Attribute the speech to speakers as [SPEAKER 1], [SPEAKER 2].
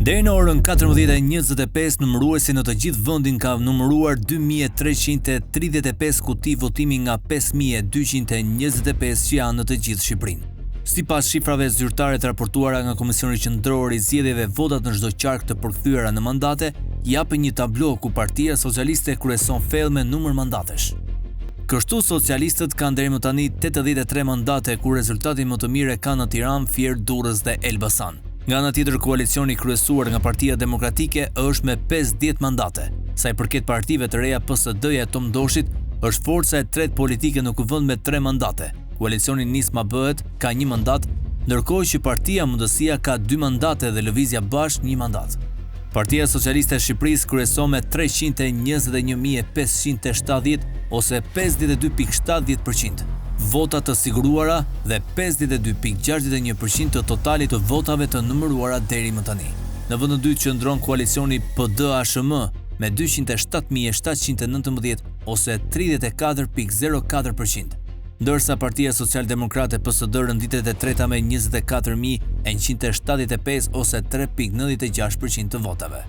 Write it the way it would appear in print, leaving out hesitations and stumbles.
[SPEAKER 1] Deri në orën 14:25 numëruesi në të gjithë vendin ka numëruar 2335 kuti votimi nga 5225 që janë në të gjithë Shqipërinë. Sipas shifrave zyrtare të raportuara nga Komisioni Qendror i Zgjedhjeve, votat në çdo qark të përkthyera në mandate japin një tablo ku Partia Socialiste kryeson fell me numër mandatesh. Kështu socialistët kanë deri më tani 83 mandate, ku rezultatin më të mirë e kanë në Tiranë, Fier, Durrës dhe Elbasan. Nga ana tjetër, koalicioni kryesuar nga Partia Demokratike është me 50 mandate. Sa i përket partive të reja, PSD-ja e Tom Doshit është forca e tretë politike në kuvend me 3 mandate. Koalicioni Nisma Bëhet ka 1 mandat, ndërkohë që Partia Mundësia ka 2 mandate dhe Lëvizja Bashk 1 mandat. Partia Socialiste e Shqipërisë kryeson me 321.570 ose 52.70% vota të siguruara dhe 52.61% të totalit të votave të numëruara deri më tani. Në vend të dytë qëndron koalicioni PD-ASHM me 207.719 ose 34.04%, ndërsa Partia Socialdemokrate PSD rënditet e treta me 24.175 ose 3.96% të votave.